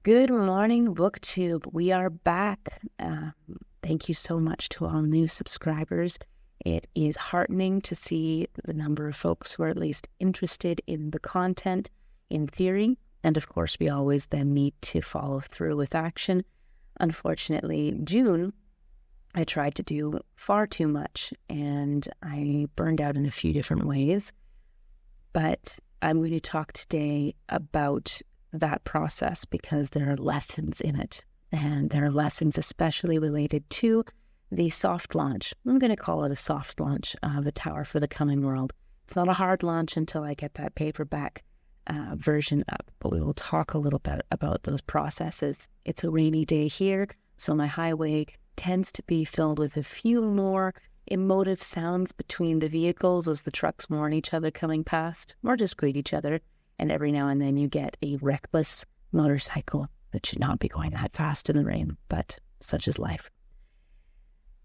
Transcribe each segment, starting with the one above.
Good morning, BookTube. We are back. Thank you so much to all new subscribers. It is heartening to see the number of folks who are at least interested in the content in theory. And of course, we always then need to follow through with action. Unfortunately, June, I tried to do far too much and I burned out in a few different ways. But I'm going to talk today about that process because there are lessons in it, and there are lessons especially related to the soft launch. I'm going to call it a soft launch of A Tower for the Coming World. It's not a hard launch until I get that paperback version up, but we will talk a little bit about those processes. It's a rainy day here, so my highway tends to be filled with a few more emotive sounds between the vehicles as the trucks warn each other coming past, or just greet each other. And every now and then you get a reckless motorcycle that should not be going that fast in the rain, but such is life.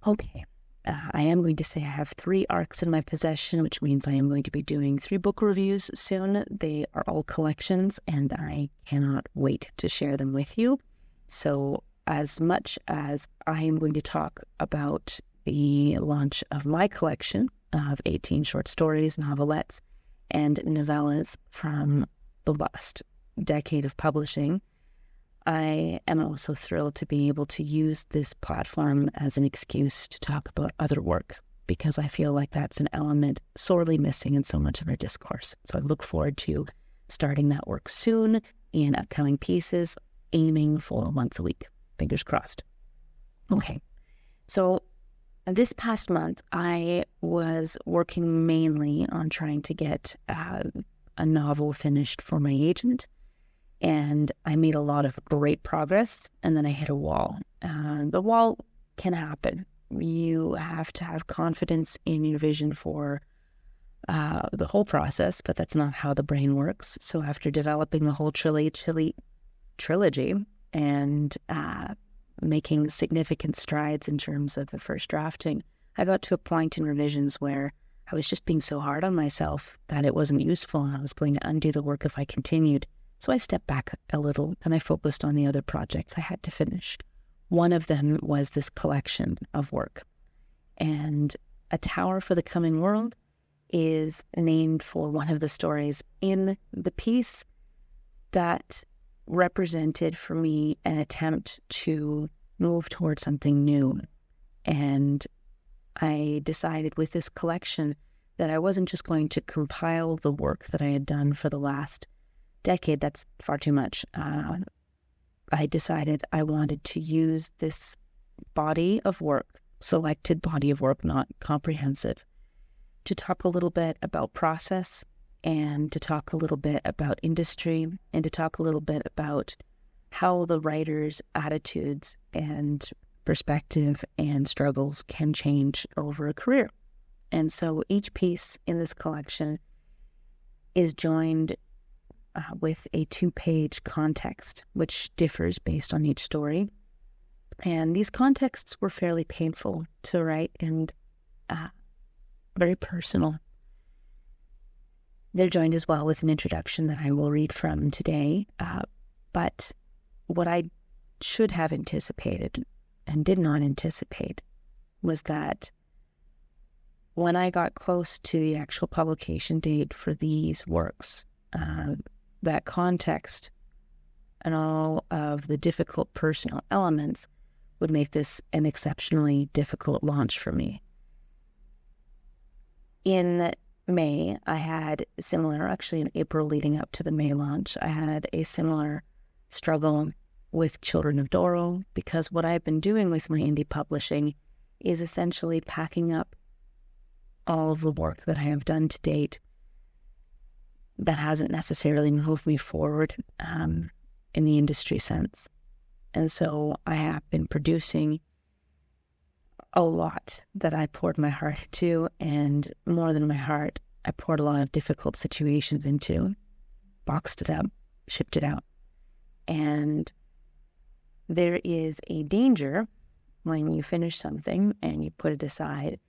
Okay, I am going to say I have 3 ARCs in my possession, which means I am going to be doing 3 book reviews soon. They are all collections, and I cannot wait to share them with you. So as much as I am going to talk about the launch of my collection of 18 short stories, novelettes, and novellas from the last decade of publishing, I am also thrilled to be able to use this platform as an excuse to talk about other work, because I feel like that's an element sorely missing in so much of our discourse. So I look forward to starting that work soon in upcoming pieces, aiming for once a week. Fingers crossed. Okay, so this past month, I was working mainly on trying to get a novel finished for my agent, and I made a lot of great progress, and then I hit a wall. The wall can happen. You have to have confidence in your vision for the whole process, but that's not how the brain works. So after developing the whole trilogy and making significant strides in terms of the first drafting, I got to a point in revisions where I was just being so hard on myself that it wasn't useful and I was going to undo the work if I continued. So I stepped back a little and I focused on the other projects I had to finish. One of them was this collection of work. And A Tower for the Coming World is named for one of the stories in the piece that represented for me an attempt to move towards something new. And I decided with this collection that I wasn't just going to compile the work that I had done for the last decade. That's far too much. I decided I wanted to use this body of work, selected body of work, not comprehensive, to talk a little bit about process, and to talk a little bit about industry, and to talk a little bit about how the writer's attitudes and perspective and struggles can change over a career. And so each piece in this collection is joined with a 2-page context, which differs based on each story. And these contexts were fairly painful to write and very personal. They're joined as well with an introduction that I will read from today. But what I should have anticipated and did not anticipate was that when I got close to the actual publication date for these works, that context and all of the difficult personal elements would make this an exceptionally difficult launch for me. In May, I had similar, actually in April leading up to the May launch, I had a similar struggle with Children of Doro, because what I've been doing with my indie publishing is essentially packing up all of the work that I have done to date that hasn't necessarily moved me forward in the industry sense. And so I have been producing a lot that I poured my heart into, and more than my heart, I poured a lot of difficult situations into, boxed it up, shipped it out. And there is a danger when you finish something and you put it aside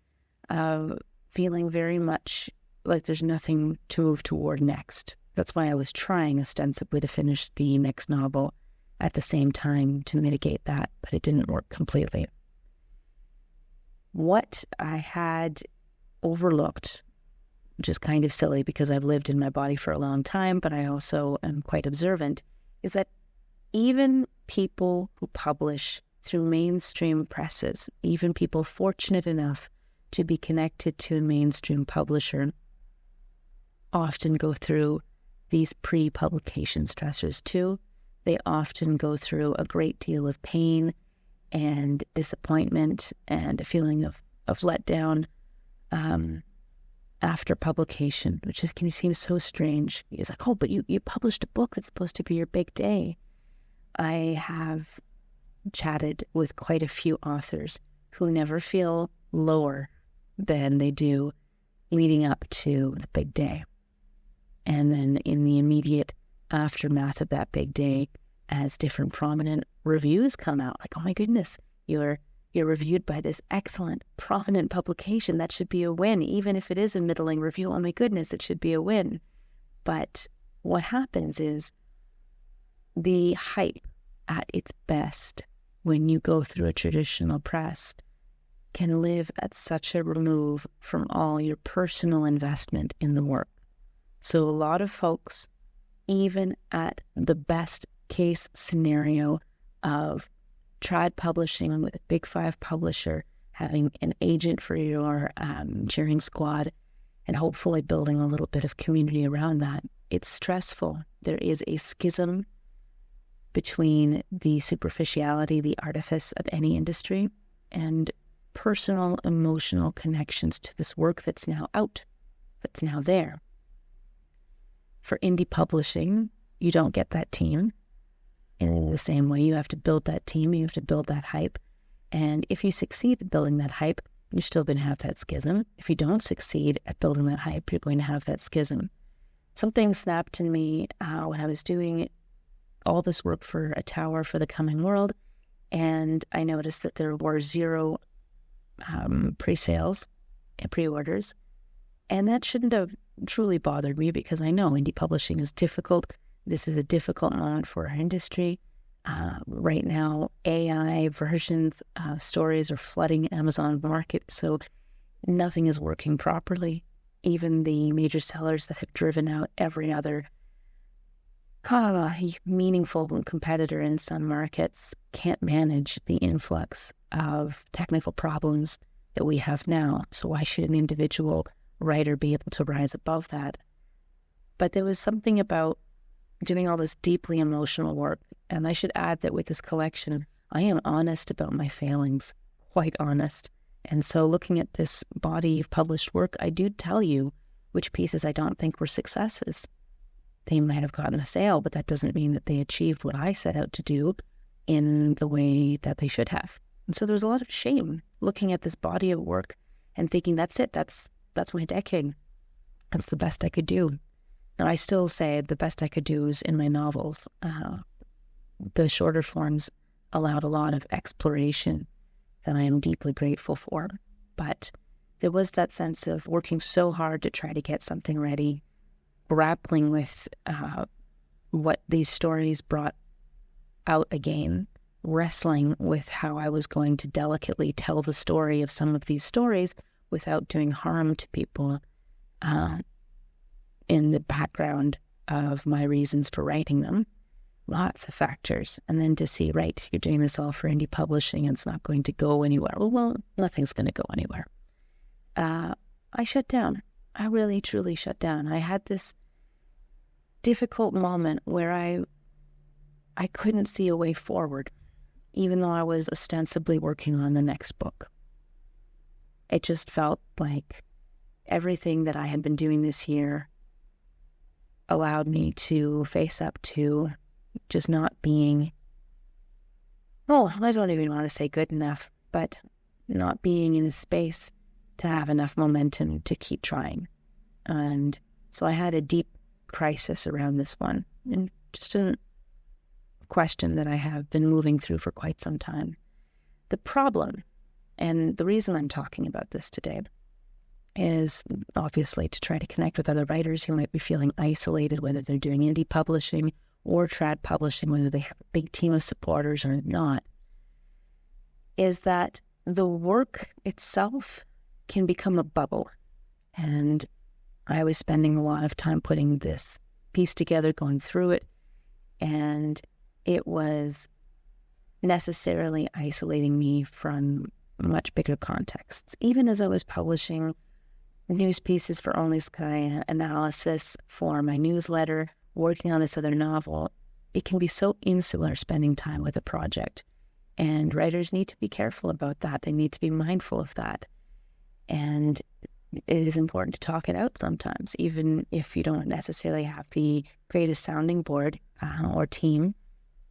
of feeling very much like there's nothing to move toward next. That's why I was trying ostensibly to finish the next novel at the same time to mitigate that, but it didn't work completely. What I had overlooked, which is kind of silly because I've lived in my body for a long time, but I also am quite observant, is that even people who publish through mainstream presses, even people fortunate enough to be connected to a mainstream publisher, often go through these pre-publication stressors too. They often go through a great deal of pain and disappointment and a feeling of letdown after publication, which can seem so strange. It's like, oh, but you published a book. It's supposed to be your big day. I have chatted with quite a few authors who never feel lower than they do leading up to the big day. And then in the immediate aftermath of that big day, as different prominent reviews come out, like, oh my goodness, you're reviewed by this excellent prominent publication. That should be a win. Even if it is a middling review, oh my goodness, it should be a win. But what happens is the hype at its best when you go through a traditional press can live at such a remove from all your personal investment in the work. So a lot of folks, even at the best case scenario of tried publishing with a big 5 publisher, having an agent for your cheering squad, and hopefully building a little bit of community around that, it's stressful. There is a schism between the superficiality, the artifice of any industry, and personal, emotional connections to this work that's now out, that's now there. For indie publishing, you don't get that team. In the same way, you have to build that team, you have to build that hype. And if you succeed at building that hype, you're still going to have that schism. If you don't succeed at building that hype, you're going to have that schism. Something snapped in me when I was doing all this work for A Tower for the Coming World, and I noticed that there were 0 pre-sales and pre-orders. And that shouldn't have truly bothered me because I know indie publishing is difficult. This is a difficult moment for our industry. Right now, AI versions of stories are flooding Amazon's market, so nothing is working properly. Even the major sellers that have driven out every other meaningful competitor in some markets can't manage the influx of technical problems that we have now. So why should an individual writer be able to rise above that? But there was something about doing all this deeply emotional work. And I should add that with this collection, I am honest about my failings, quite honest. And so looking at this body of published work, I do tell you which pieces I don't think were successes. They might have gotten a sale, but that doesn't mean that they achieved what I set out to do in the way that they should have. And so there's a lot of shame looking at this body of work and thinking, that's it, that's my decade. That's the best I could do. Now, I still say the best I could do is in my novels. The shorter forms allowed a lot of exploration that I am deeply grateful for. But there was that sense of working so hard to try to get something ready, grappling with what these stories brought out again, wrestling with how I was going to delicately tell the story of some of these stories without doing harm to people in the background of my reasons for writing them. Lots of factors. And then to see, right, you're doing this all for indie publishing and it's not going to go anywhere. Well, nothing's going to go anywhere. I shut down. I really, truly shut down. I had this difficult moment where I couldn't see a way forward, even though I was ostensibly working on the next book. It just felt like everything that I had been doing this year allowed me to face up to just not being, I don't even want to say good enough, but not being in a space to have enough momentum to keep trying. And so I had a deep crisis around this one, and just a question that I have been moving through for quite some time. The problem, and the reason I'm talking about this today, is obviously to try to connect with other writers who might be feeling isolated, whether they're doing indie publishing or trad publishing, whether they have a big team of supporters or not, is that the work itself can become a bubble. And I was spending a lot of time putting this piece together, going through it, and it was necessarily isolating me from much bigger contexts. Even as I was publishing news pieces for Only Sky, analysis for my newsletter, working on this other novel, it can be so insular spending time with a project. And writers need to be careful about that. They need to be mindful of that. And it is important to talk it out sometimes, even if you don't necessarily have the greatest sounding board or team.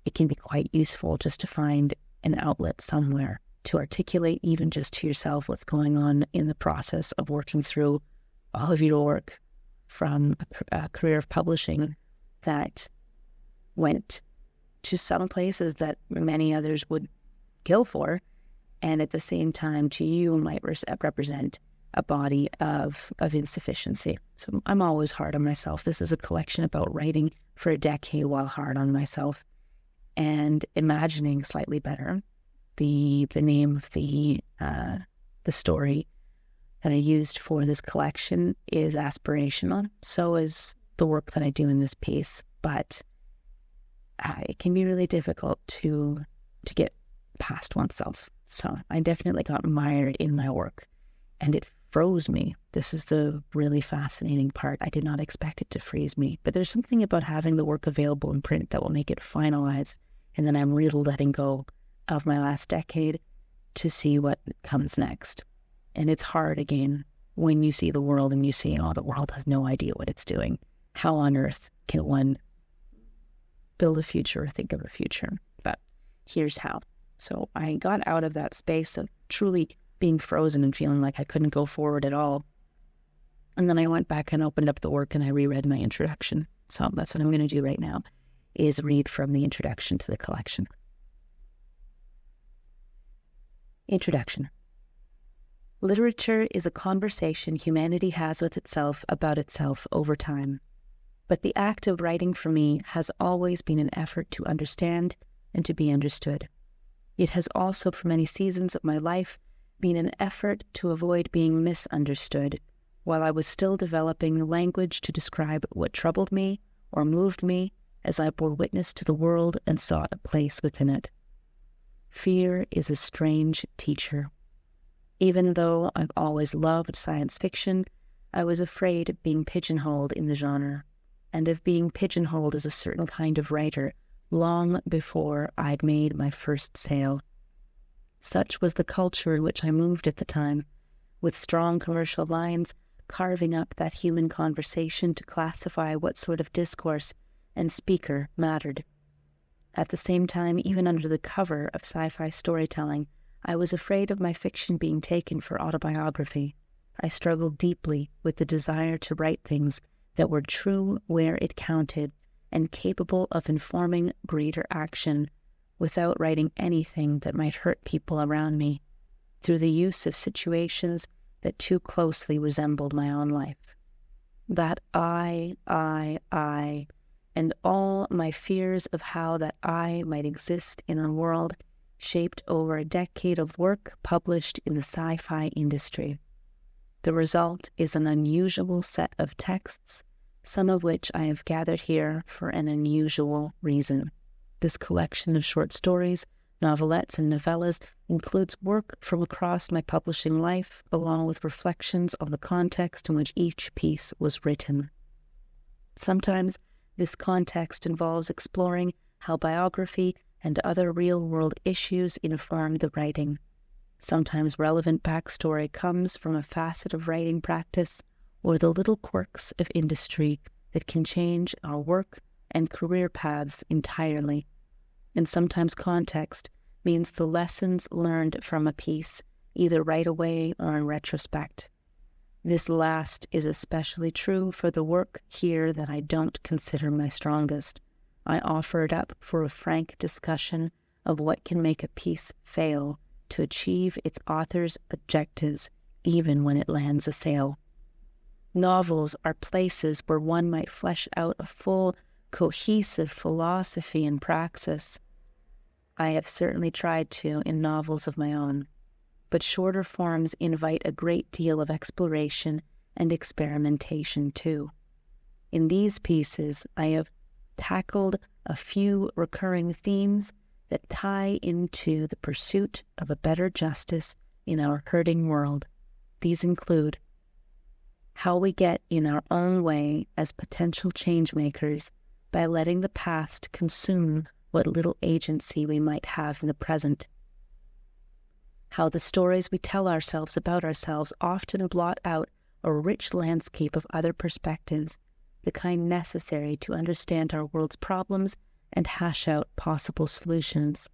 It can be quite useful just to find an outlet somewhere to articulate, even just to yourself, what's going on in the process of working through all of your work from a career of publishing that went to some places that many others would kill for, and at the same time to you might represent a body of insufficiency. So I'm always hard on myself. This is a collection about writing for a decade while hard on myself and imagining slightly better. The name of the story that I used for this collection is aspirational. So is the work that I do in this piece, but it can be really difficult to get past oneself. So I definitely got mired in my work, and it froze me. This is the really fascinating part. I did not expect it to freeze me, but there's something about having the work available in print that will make it finalized, and then I'm really letting go of my last decade to see what comes next. And it's hard, again, when you see the world and you see, oh, the world has no idea what it's doing. How on earth can one build a future or think of a future? But here's how. So I got out of that space of truly being frozen and feeling like I couldn't go forward at all. And then I went back and opened up the work and I reread my introduction. So that's what I'm going to do right now, is read from the introduction to the collection. Introduction. Literature is a conversation humanity has with itself about itself over time. But the act of writing for me has always been an effort to understand and to be understood. It has also, for many seasons of my life, been an effort to avoid being misunderstood while I was still developing the language to describe what troubled me or moved me as I bore witness to the world and sought a place within it. Fear is a strange teacher. Even though I've always loved science fiction, I was afraid of being pigeonholed in the genre, and of being pigeonholed as a certain kind of writer long before I'd made my first sale. Such was the culture in which I moved at the time, with strong commercial lines carving up that human conversation to classify what sort of discourse and speaker mattered. At the same time, even under the cover of sci-fi storytelling, I was afraid of my fiction being taken for autobiography. I struggled deeply with the desire to write things that were true where it counted and capable of informing greater action without writing anything that might hurt people around me through the use of situations that too closely resembled my own life. That I, and all my fears of how that I might exist in a world shaped over a decade of work published in the sci-fi industry. The result is an unusual set of texts, some of which I have gathered here for an unusual reason. This collection of short stories, novelettes, and novellas includes work from across my publishing life, along with reflections on the context in which each piece was written. Sometimes this context involves exploring how biography and other real-world issues inform the writing. Sometimes relevant backstory comes from a facet of writing practice or the little quirks of industry that can change our work and career paths entirely. And sometimes context means the lessons learned from a piece, either right away or in retrospect. This last is especially true for the work here that I don't consider my strongest. I offer it up for a frank discussion of what can make a piece fail to achieve its author's objectives, even when it lands a sale. Novels are places where one might flesh out a full, cohesive philosophy and praxis. I have certainly tried to in novels of my own, but shorter forms invite a great deal of exploration and experimentation too. In these pieces, I have tackled a few recurring themes that tie into the pursuit of a better justice in our hurting world. These include how we get in our own way as potential change makers by letting the past consume what little agency we might have in the present. How the stories we tell ourselves about ourselves often blot out a rich landscape of other perspectives, the kind necessary to understand our world's problems and hash out possible solutions.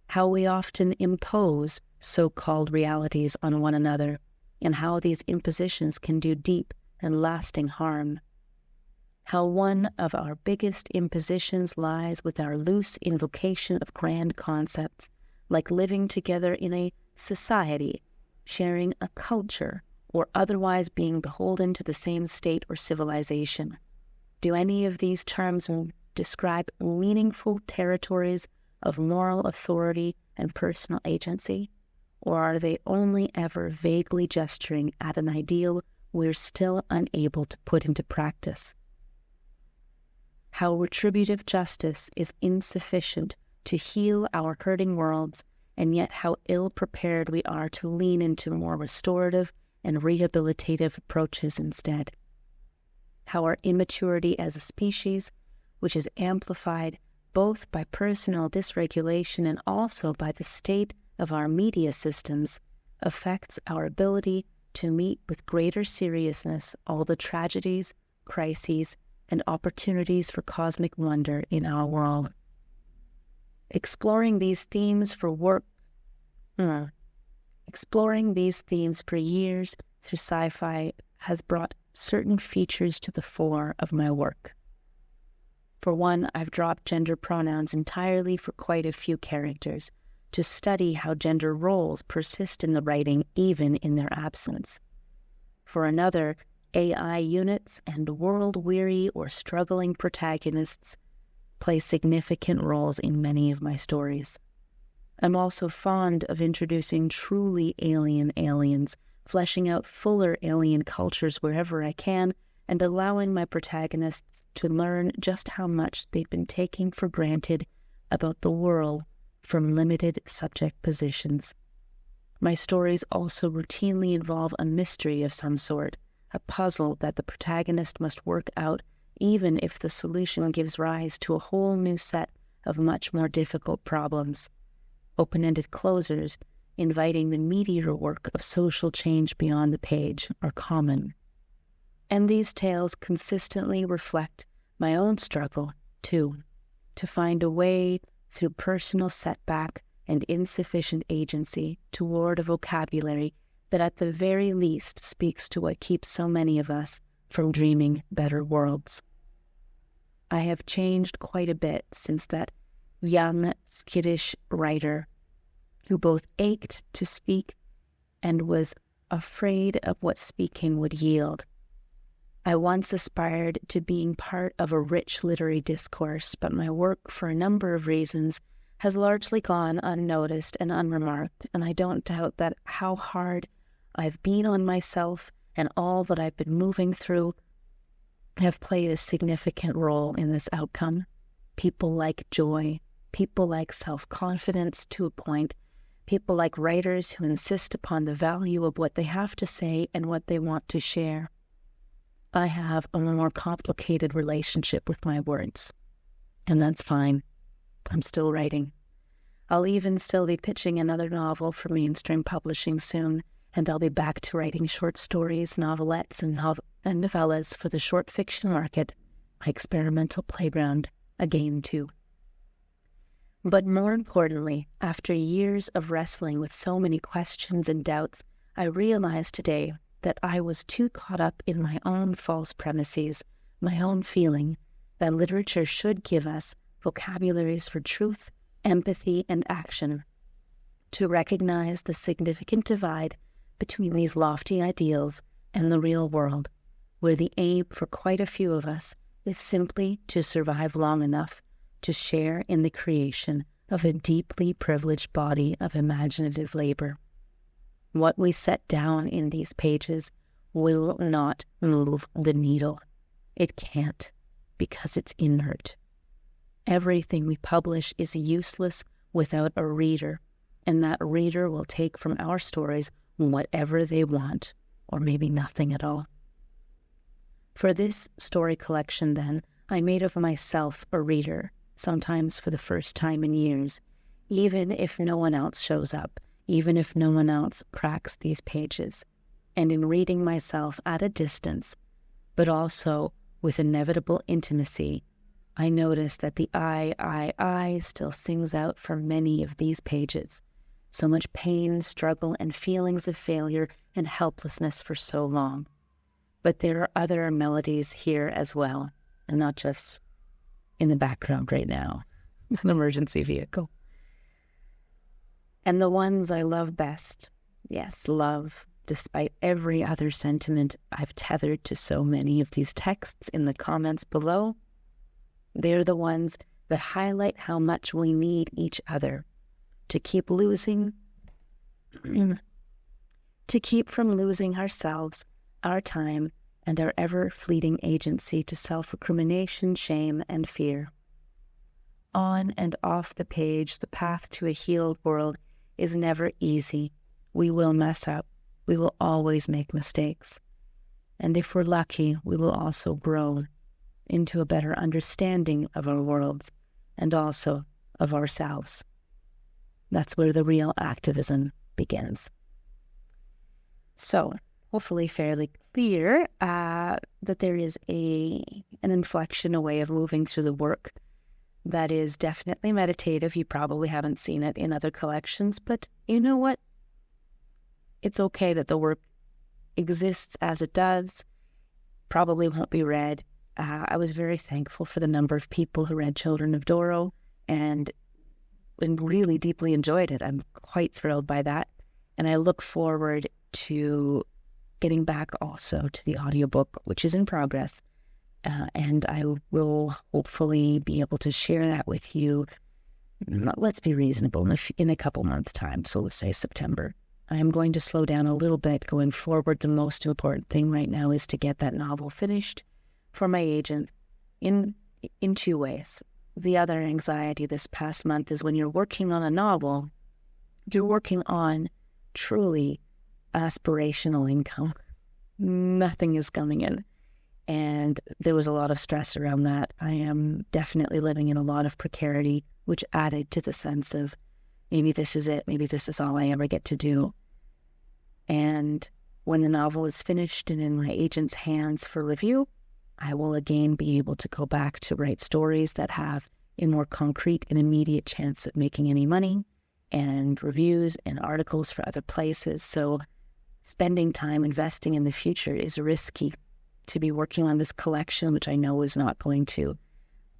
How we often impose so-called realities on one another, and how these impositions can do deep and lasting harm. How one of our biggest impositions lies with our loose invocation of grand concepts, like living together in a society, sharing a culture, or otherwise being beholden to the same state or civilization. Do any of these terms describe meaningful territories of moral authority and personal agency, or are they only ever vaguely gesturing at an ideal we're still unable to put into practice? How retributive justice is insufficient to heal our hurting worlds, and yet how ill-prepared we are to lean into more restorative and rehabilitative approaches instead. How our immaturity as a species, which is amplified both by personal dysregulation and also by the state of our media systems, affects our ability to meet with greater seriousness all the tragedies, crises, and opportunities for cosmic wonder in our world. Exploring these themes for years through sci-fi has brought certain features to the fore of my work. For one, I've dropped gender pronouns entirely for quite a few characters to study how gender roles persist in the writing even in their absence. For another, AI units and world-weary or struggling protagonists play significant roles in many of my stories. I'm also fond of introducing truly alien aliens, fleshing out fuller alien cultures wherever I can, and allowing my protagonists to learn just how much they've been taking for granted about the world from limited subject positions. My stories also routinely involve a mystery of some sort, a puzzle that the protagonist must work out even if the solution gives rise to a whole new set of much more difficult problems. Open-ended closers, inviting the meteor work of social change beyond the page, are common. And these tales consistently reflect my own struggle, too, to find a way through personal setback and insufficient agency toward a vocabulary that at the very least speaks to what keeps so many of us from dreaming better worlds. I have changed quite a bit since that young, skittish writer who both ached to speak and was afraid of what speaking would yield. I once aspired to being part of a rich literary discourse, but my work, for a number of reasons, has largely gone unnoticed and unremarked, and I don't doubt that how hard I've been on myself and all that I've been moving through have played a significant role in this outcome. People like joy, people like self-confidence to a point, people like writers who insist upon the value of what they have to say and what they want to share. I have a more complicated relationship with my words, and that's fine. I'm still writing. I'll even still be pitching another novel for mainstream publishing soon, and I'll be back to writing short stories, novelettes, and novellas for the short fiction market, my experimental playground, again too. But more importantly, after years of wrestling with so many questions and doubts, I realized today that I was too caught up in my own false premises, my own feeling that literature should give us vocabularies for truth, empathy, and action, to recognize the significant divide between these lofty ideals and the real world, where the aim for quite a few of us is simply to survive long enough to share in the creation of a deeply privileged body of imaginative labor. What we set down in these pages will not move the needle. It can't, because it's inert. Everything we publish is useless without a reader, and that reader will take from our stories whatever they want, or maybe nothing at all. For this story collection, then, I made of myself a reader, sometimes for the first time in years, even if no one else shows up, even if no one else cracks these pages. And in reading myself at a distance, but also with inevitable intimacy, I notice that the I still sings out from many of these pages. So much pain, struggle, and feelings of failure and helplessness for so long. But there are other melodies here as well, and not just in the background right now, an emergency vehicle. And the ones I love best, yes, love, despite every other sentiment I've tethered to so many of these texts in the comments below, they're the ones that highlight how much we need each other to keep from losing ourselves, our time, and our ever-fleeting agency to self-recrimination, shame, and fear. On and off the page, the path to a healed world is never easy. We will mess up. We will always make mistakes. And if we're lucky, we will also grow into a better understanding of our worlds and also of ourselves. That's where the real activism begins. So, hopefully fairly clear that there is an inflection, a way of moving through the work that is definitely meditative. You probably haven't seen it in other collections, but you know what? It's okay that the work exists as it does. Probably won't be read. I was very thankful for the number of people who read Children of Doro and really deeply enjoyed it. I'm quite thrilled by that. And I look forward to getting back also to the audiobook, which is in progress. And I will hopefully be able to share that with you. Let's be reasonable, in a couple months' time. So let's say September. I am going to slow down a little bit going forward. The most important thing right now is to get that novel finished for my agent in two ways. The other anxiety this past month is when you're working on a novel, you're working on truly aspirational income. Nothing is coming in. And there was a lot of stress around that. I am definitely living in a lot of precarity, which added to the sense of maybe this is it, maybe this is all I ever get to do. And when the novel is finished and in my agent's hands for review, I will again be able to go back to write stories that have a more concrete and immediate chance of making any money, and reviews and articles for other places. So spending time investing in the future is risky. To be working on this collection, which I know is not going to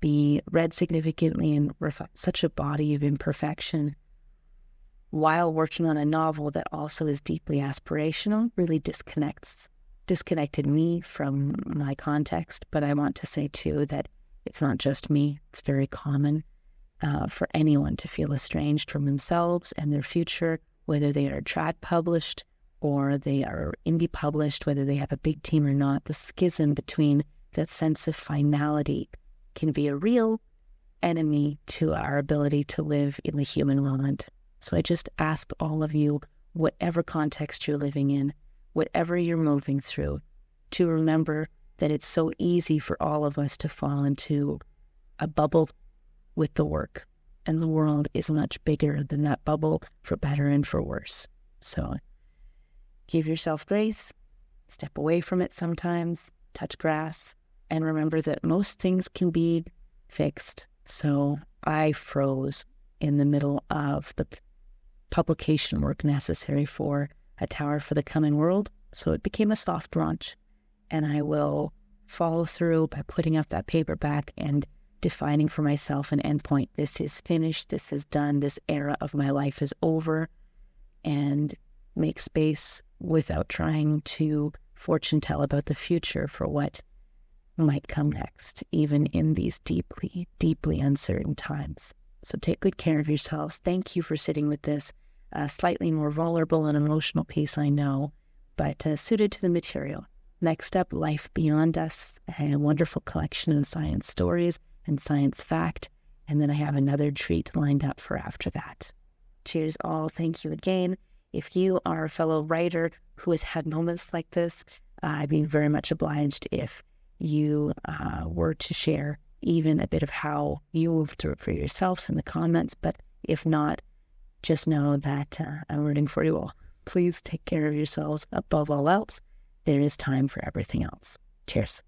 be read significantly and reflect such a body of imperfection, while working on a novel that also is deeply aspirational, really disconnected me from my context. But I want to say, too, that it's not just me. It's very common for anyone to feel estranged from themselves and their future, whether they are trad published or they are indie published, whether they have a big team or not. The schism between that sense of finality can be a real enemy to our ability to live in the human moment. So I just ask all of you, whatever context you're living in, whatever you're moving through, to remember that it's so easy for all of us to fall into a bubble with the work. And the world is much bigger than that bubble, for better and for worse. So give yourself grace, step away from it sometimes, touch grass, and remember that most things can be fixed. So I froze in the middle of the publication work necessary for A Tower for the Coming World, so it became a soft launch. And I will follow through by putting up that paperback and defining for myself an endpoint. This is finished, this is done, this era of my life is over, and make space without trying to fortune tell about the future for what might come next, even in these deeply, deeply uncertain times. So take good care of yourselves. Thank you for sitting with this slightly more vulnerable and emotional piece, I know, but suited to the material. Next up, Life Beyond Us, a wonderful collection of science stories and science fact. And then I have another treat lined up for after that. Cheers all. Thank you again. If you are a fellow writer who has had moments like this, I'd be very much obliged if you were to share even a bit of how you moved through it for yourself in the comments. But if not, just know that I'm rooting for you all. Please take care of yourselves above all else. There is time for everything else. Cheers.